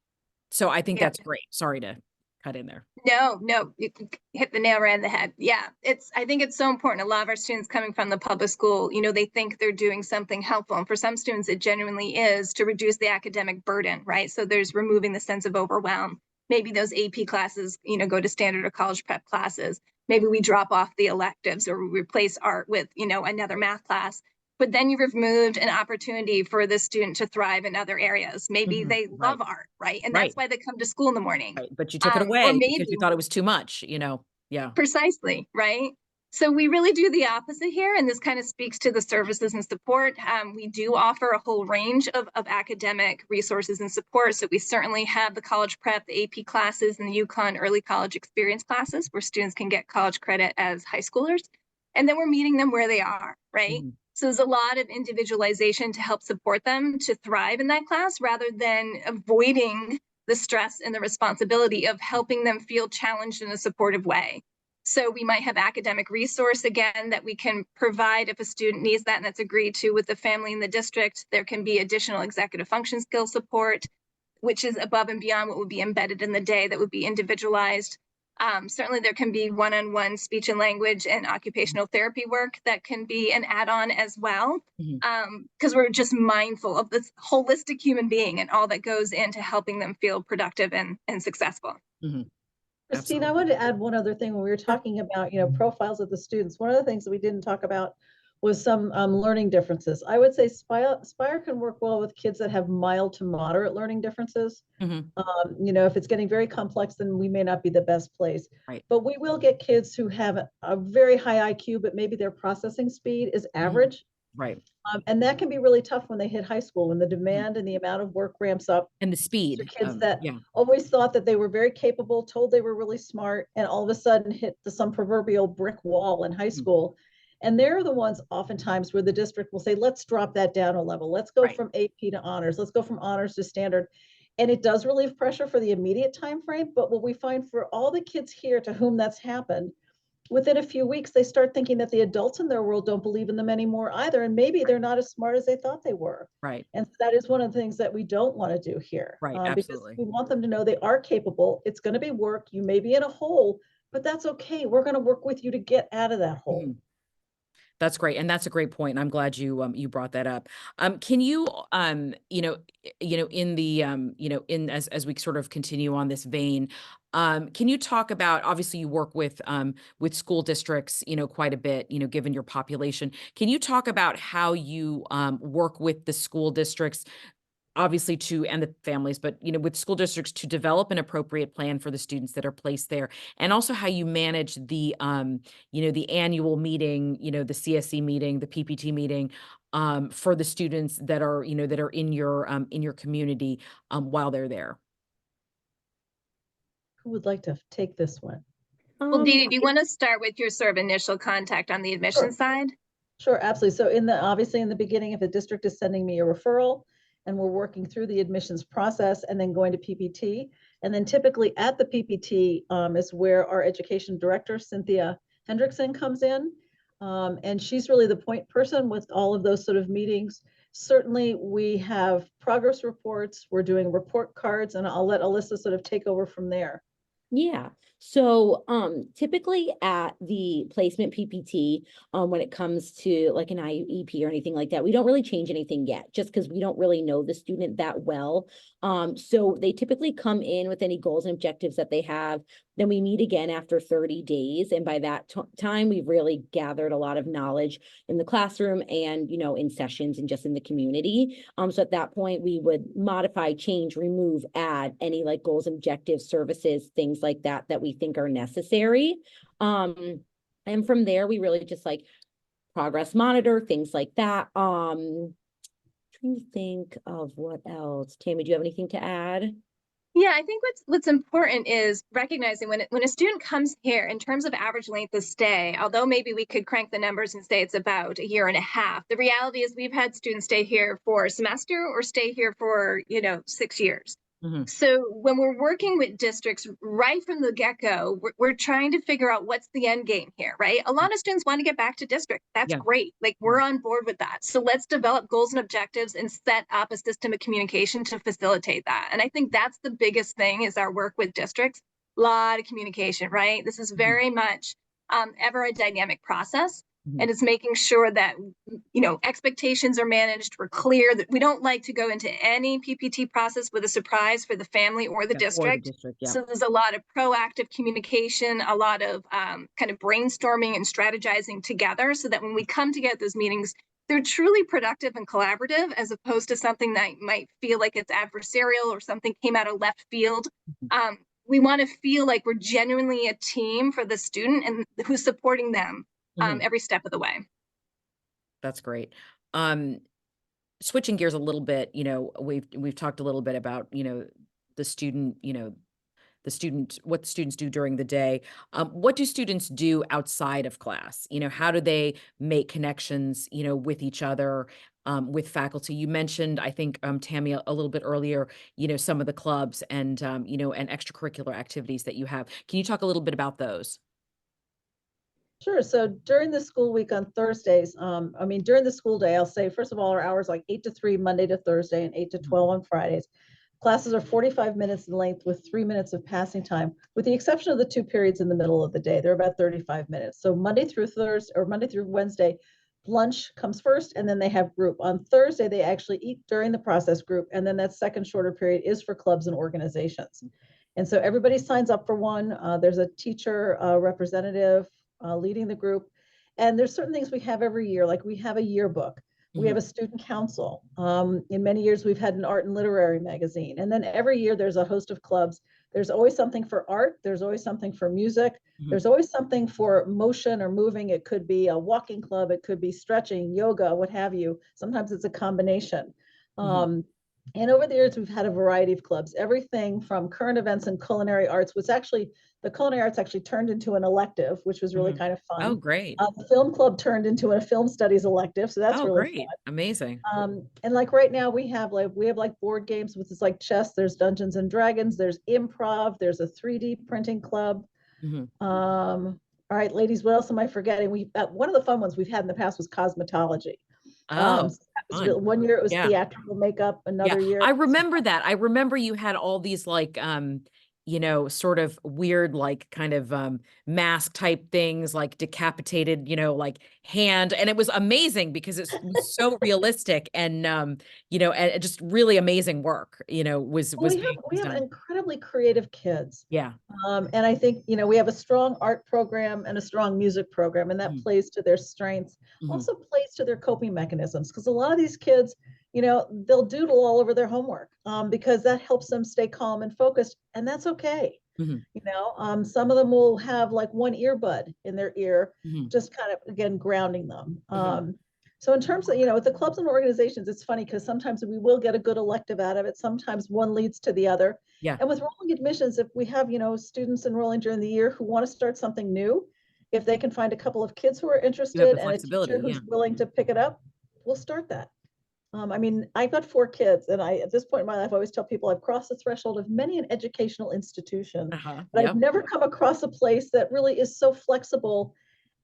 So I think Yeah. that's great. Sorry to cut in there. No, you hit the nail right on the head. Yeah, I think it's so important. A lot of our students coming from the public school, they think they're doing something helpful. And for some students, it genuinely is to reduce the academic burden, right? So there's removing the sense of overwhelm. Maybe those AP classes, go to standard or college prep classes. Maybe we drop off the electives or we replace art with, another math class. But then you've removed an opportunity for the student to thrive in other areas. Maybe Mhm. they Right. love art, right? And Right. that's why they come to school in the morning. Right. But you took it Or away because you maybe thought it was too much, Yeah. precisely, right? So we really do the opposite here, and this kind of speaks to the services and support. We do offer a whole range of academic resources and support. So we certainly have the college prep, the AP classes, and the UConn early college experience classes where students can get college credit as high schoolers. And then we're meeting them where they are, right? Mhm. So there's a lot of individualization to help support them to thrive in that class rather than avoiding the stress and the responsibility of helping them feel challenged in a supportive way. So we might have academic resource again that we can provide if a student needs that and that's agreed to with the family in the district. There can be additional executive function skill support, which is above and beyond what would be embedded in the day that would be individualized. Certainly there can be one-on-one speech and language and occupational therapy work that can be an add-on as well. Mhm. Because we're just mindful of this holistic human being and all that goes into helping them feel productive and successful. Mhm. Christine, I Absolutely. wanted to add one other thing when we were Sure. talking about, profiles of the students. One of the things that we didn't talk about was some learning differences. I would say Spire can work well with kids that have mild to moderate learning differences. Mhm. If it's getting very complex, then we may not be the best place. Right. But we will get kids who have a very high IQ, but maybe their processing speed is Mhm. average. Right. And that can be really tough when they hit high school, when the Mhm. demand and the amount of work ramps up. And the These are speed. kids that Yeah. always thought that they were very capable, told they were really smart, and all of a sudden hit some proverbial brick wall in high Mhm. school. And they're the ones oftentimes where the district will say, let's drop that down a level. Let's go Right. from AP to honors. Let's go from honors to standard. And it does relieve pressure for the immediate time frame. But what we find for all the kids here to whom that's happened, within a few weeks, they start thinking that the adults in their world don't believe in them anymore either. And maybe they're not as smart as they thought they were. Right. And that is one of the things that we don't want to do here, Right. because Absolutely. we want them to know they are capable. It's going to be work. You may be in a hole, but that's okay. We're going to work with you to get out of that hole. Mhm. That's great, and that's a great point, and I'm glad you brought that up. Can you, in the, in as we sort of continue on this vein, can you talk about, obviously you work with school districts, quite a bit, given your population. Can you talk about how you work with the school districts, obviously and the families, but with school districts to develop an appropriate plan for the students that are placed there, and also how you manage the annual meeting, the CSE meeting, the PPT meeting, for the students that are in your community, while they're there. Who would like to take this one? Well, Dee, do you I- want to start with your sort of initial contact on the admission Sure. side? Sure, absolutely. So obviously in the beginning, if the district is sending me a referral and we're working through the admissions process and then going to PPT, and then typically at the PPT is where our education director, Cynthia Hendrickson, comes in. And she's really the point person with all of those sort of meetings. Certainly we have progress reports, we're doing report cards, and I'll let Alyssa sort of take over from there. Yeah. So typically at the placement PPT, when it comes to like an IEP or anything like that, we don't really change anything yet, just because we don't really know the student that well. So they typically come in with any goals and objectives that they have. Then we meet again after 30 days. And by that time, we've really gathered a lot of knowledge in the classroom and, in sessions and just in the community. So at that point, we would modify, change, remove, add any like goals, objectives, services, things things like that that we think are necessary. And from there, we really just like progress monitor, things like that. Trying to think of what else. Tammy, do you have anything to add? Yeah, I think what's important is recognizing when a student comes here in terms of average length of stay, although maybe we could crank the numbers and say it's about a year and a half, the reality is we've had students stay here for a semester or stay here for, 6 years. Mhm. So when we're working with districts right from the get-go, we're trying to figure out what's the end game here, right? A lot of students want to get back to district. That's Yeah. great. Like we're on board with that. So let's develop goals and objectives and set up a system of communication to facilitate that. And I think that's the biggest thing is our work with districts. A lot of communication, right? This is very much ever a dynamic process. Mhm. And it's making sure that expectations are managed. We're clear that we don't like to go into any PPT process with a surprise for the family or the Yeah, or the district. district, yeah. So there's a lot of proactive communication, a lot of kind of brainstorming and strategizing together so that when we come together those meetings, they're truly productive and collaborative as opposed to something that might feel like it's adversarial or something came out of left field. We want to feel like we're genuinely a team for the student and who's supporting them Mhm. every step of the way. That's great. Switching gears a little bit, we've talked a little bit about, the student, what students do during the day. What do students do outside of class? How do they make connections, with each other, with faculty? You mentioned, I think, Tammy, a little bit earlier, some of the clubs and, and extracurricular activities that you have. Can you talk a little bit about those? Sure. So during the school week on Thursdays, during the school day, I'll say, first of all, our hours like 8 to 3, Monday to Thursday, and 8 to 12 on Fridays. Classes are 45 minutes in length with 3 minutes of passing time, with the exception of the 2 periods in the middle of the day. They're about 35 minutes. So Monday through Thursday or Monday through Wednesday, lunch comes first, and then they have group. On Thursday, they actually eat during the process group, and then that second shorter period is for clubs and organizations. And so everybody signs up for one. There's a teacher representative leading the group. And there's certain things we have every year, like we have a yearbook. We have a student council. In many years, we've had an art and literary magazine. And then every year, there's a host of clubs. There's always something for art. There's always something for music. There's always something for motion or moving. It could be a walking club. It could be stretching, yoga, what have you. Sometimes it's a combination. And over the years, we've had a variety of clubs, everything from current events and culinary arts, which actually, the culinary arts actually turned into an elective, which was really kind of fun. Oh, great. The film club turned into a film studies elective, so that's Oh, really great. fun. Amazing. And like right now we have like board games, which is like chess. There's Dungeons and Dragons. There's improv. There's a 3D printing club. All right, ladies, what else am I forgetting? We one of the fun ones we've had in the past was cosmetology. Oh, So that was fun. one year it was Yeah. theatrical makeup. Another year I it was remember that. I remember you had all these like, sort of weird, like kind of mask type things, like decapitated, like hand. And it was amazing because it was so realistic and just really amazing work, was we have done. incredibly creative kids. Yeah. And I think, we have a strong art program and a strong music program, and that plays to their strengths, also plays to their coping mechanisms. Because a lot of these kids, they'll doodle all over their homework because that helps them stay calm and focused, and that's okay. Some of them will have like one earbud in their ear, just kind of, again, grounding them. So in terms of, with the clubs and organizations, it's funny because sometimes we will get a good elective out of it. Sometimes one leads to the other. Yeah. And with rolling admissions, if we have, students enrolling during the year who want to start something new, if they can find a couple of kids who are interested and a teacher who's willing to pick it up, we'll start that. I've got 4 kids, and at this point in my life, I always tell people I've crossed the threshold of many an educational institution, but I've never come across a place that really is so flexible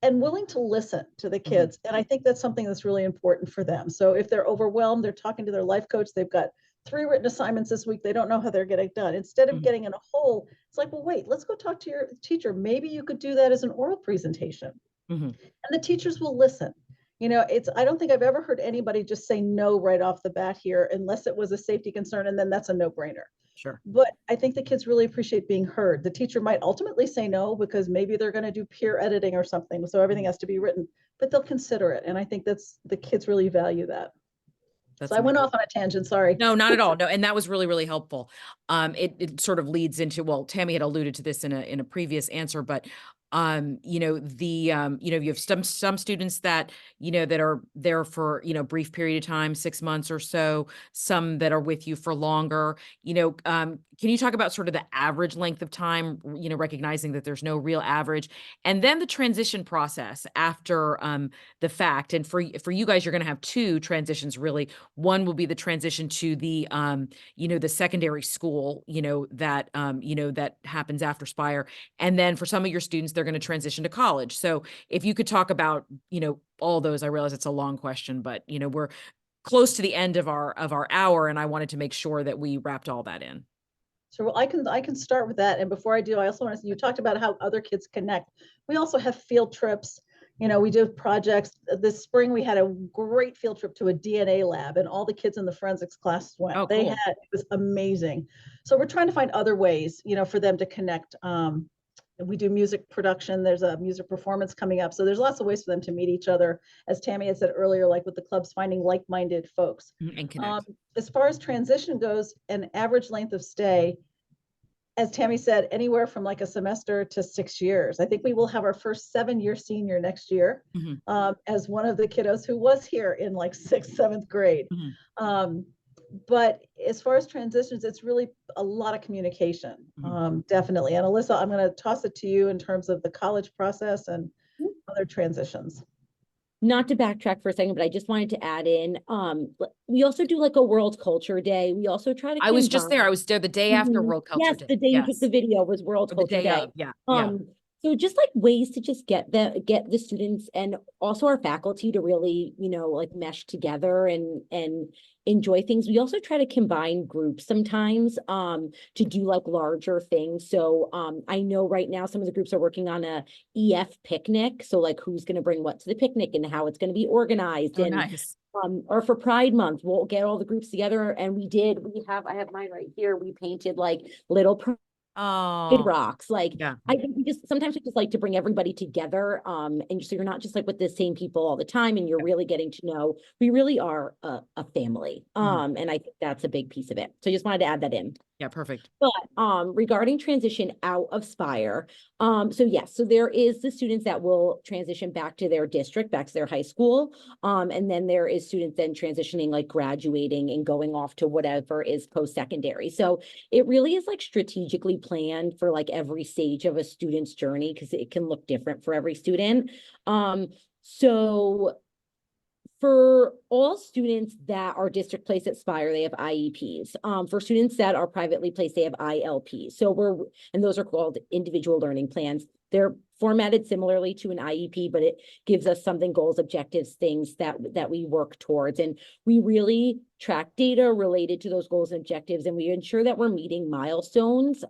and willing to listen to the kids. And I think that's something that's really important for them. So if they're overwhelmed, they're talking to their life coach, they've got 3 written assignments this week, they don't know how they're getting done. Instead of getting in a hole, it's like, well, wait, let's go talk to your teacher. Maybe you could do that as an oral presentation. And the teachers will listen. I don't think I've ever heard anybody just say no right off the bat here, unless it was a safety concern, and then that's a no-brainer. Sure. But I think the kids really appreciate being heard. The teacher might ultimately say no because maybe they're going to do peer editing or something, so everything has to be written, but they'll consider it. And I think the kids really value that. So I went off on a tangent, sorry. No, not at all. No, and that was really, really helpful. It sort of leads into, well, Tammy had alluded to this in a previous answer, but you know, you have some students that, that are there for, brief period of time, 6 months or so, some that are with you for longer. Can you talk about sort of the average length of time, recognizing that there's no real average, and then the transition process after the fact? And for you guys, you're going to have two transitions really. One will be the transition to the the secondary school, that happens after Spire. And then for some of your students, they're going to transition to college. So if you could talk about, all those. I realize it's a long question, but we're close to the end of our hour, and I wanted to make sure that we wrapped all that in. So well, I can start with that. And before I do, I also want to, you talked about how other kids connect. We also have field trips. We do projects. This spring, we had a great field trip to a DNA lab, and all the kids in the forensics class went. Oh, They cool. had, it was amazing. So we're trying to find other ways, for them to connect. We do music production. There's a music performance coming up. So there's lots of ways for them to meet each other. As Tammy had said earlier, like with the clubs, finding like-minded folks. And connect. As far as transition goes, an average length of stay, as Tammy said, anywhere from like a semester to 6 years. I think we will have our first 7-year senior next year, as one of the kiddos who was here in like 6th, 7th grade. But as far as transitions, it's really a lot of communication, definitely. And Alyssa, I'm going to toss it to you in terms of the college process and other transitions. Not to backtrack for a second, but I just wanted to add in, we also do like a World Culture Day. We also try to I was just there. I was there the day after World Culture Yes, Day. the day you took the video was World Culture Day. Yeah. So just like ways to just get the students and also our faculty to really, like mesh together and enjoy things. We also try to combine groups sometimes to do like larger things. So I know right now some of the groups are working on a EF picnic. So like who's going to bring what to the picnic and how it's going to be organized. Oh, and nice. Or for Pride Month, we'll get all the groups together, and I have mine right here. We painted like little rocks. Like, yeah. I think sometimes we just like to bring everybody together. And so you're not just like with the same people all the time, and you're really getting to know, we really are a family. And I think that's a big piece of it. So I just wanted to add that in. Yeah, perfect. But regarding transition out of Spire, so yes, so there is the students that will transition back to their district, back to their high school. And then there is students then transitioning, like graduating and going off to whatever is post-secondary. So it really is like strategically planned for like every stage of a student's journey, because it can look different for every student. So for all students that are district placed at Spire, they have IEPs. For students that are privately placed, they have ILPs. So and those are called individual learning plans. They're formatted similarly to an IEP, but it gives us something, goals, objectives, things that we work towards. And we really track data related to those goals and objectives, and we ensure that we're meeting milestones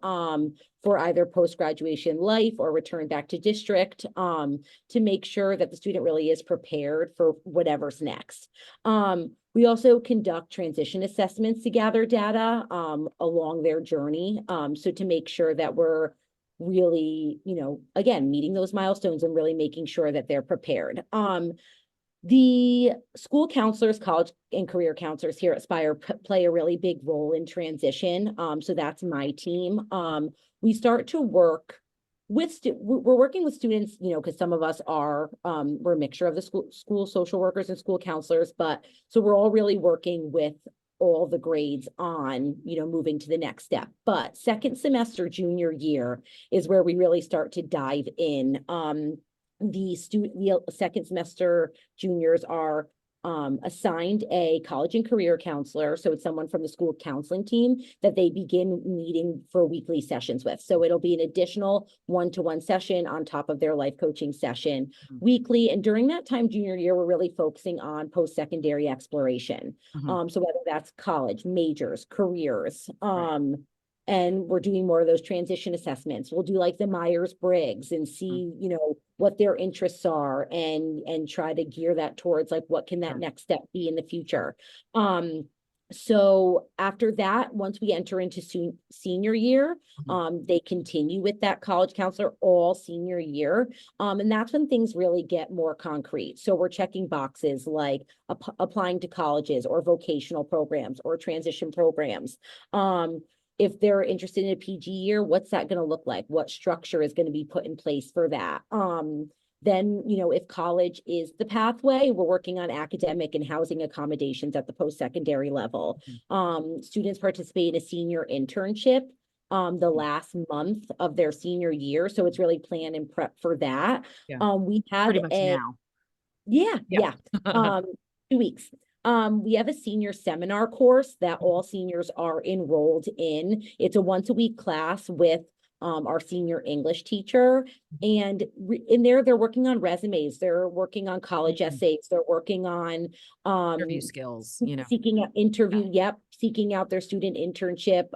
for either post-graduation life or return back to district to make sure that the student really is prepared for whatever's next. We also conduct transition assessments to gather data along their journey. So to make sure that we're really, again, meeting those milestones and really making sure that they're prepared. The school counselors, college and career counselors here at Spire play a really big role in transition. So that's my team. We start to work with, we're working with students, because some of us are, we're a mixture of the school social workers and school counselors, but so we're all really working with all the grades on, moving to the next step. But second semester, junior year is where we really start to dive in. The second semester juniors are assigned a college and career counselor. So it's someone from the school counseling team that they begin meeting for weekly sessions with. So it'll be an additional one-to-one session on top of their life coaching session weekly. And during that time, junior year, we're really focusing on post-secondary exploration. So whether that's college, majors, careers, and we're doing more of those transition assessments. We'll do like the Myers-Briggs and see, what their interests are and try to gear that towards like, what can that next step be in the future? So after that, once we enter into senior year, Mhm. they continue with that college counselor all senior year. And that's when things really get more concrete. So we're checking boxes like applying to colleges or vocational programs or transition programs. If they're interested in a PG year, what's that going to look like? What structure is going to be put in place for that? Then, if college is the pathway, we're working on academic and housing accommodations at the post-secondary level. Students participate in a senior internship the last month of their senior year. So it's really plan and prep for that. Yeah. We have Pretty much now. yeah. 2 weeks. We have a senior seminar course that all seniors are enrolled in. It's a once-a-week class with our senior English teacher. And in there, they're working on resumes, they're working on college Mhm. essays, they're working on Interview skills, seeking out seeking out their student internship.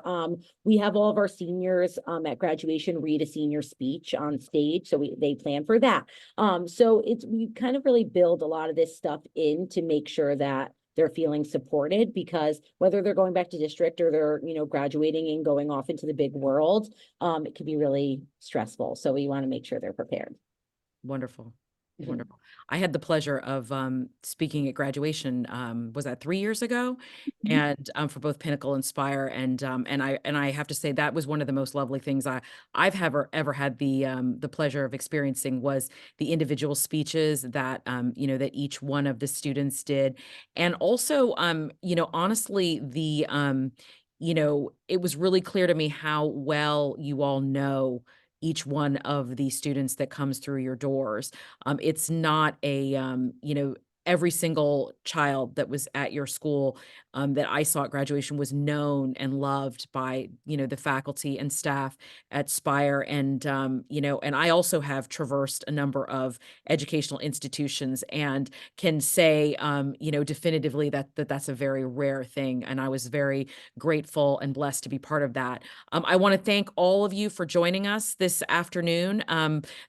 We have all of our seniors at graduation read a senior speech on stage, so they plan for that. So we kind of really build a lot of this stuff in to make sure that they're feeling supported, because whether they're going back to district or they're, graduating and going off into the big world, it can be really stressful. So we want to make sure they're prepared. Wonderful. Mhm. Wonderful. I had the pleasure of speaking at graduation. Was that 3 years ago? Mhm. And for both Pinnacle and Spire, and I have to say that was one of the most lovely things I've ever had the pleasure of experiencing, was the individual speeches that that each one of the students did, and also honestly it was really clear to me how well you all know each one of the students that comes through your doors. It's not every single child that was at your school that I saw at graduation was known and loved by, the faculty and staff at Spire. And I also have traversed a number of educational institutions and can say, definitively that's a very rare thing. And I was very grateful and blessed to be part of that. I want to thank all of you for joining us this afternoon.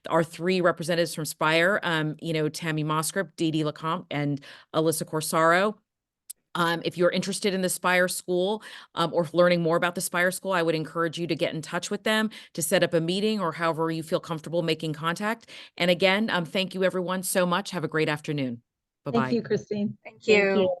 Our three representatives from Spire, Tammy Moskrip, Dee Dee Lecomte, and Alyssa Corsaro. If you're interested in the Spire School or learning more about the Spire School, I would encourage you to get in touch with them to set up a meeting, or however you feel comfortable making contact. And again, thank you everyone so much. Have a great afternoon. Thank Bye-bye. you, Christine. Thank Thank you. you.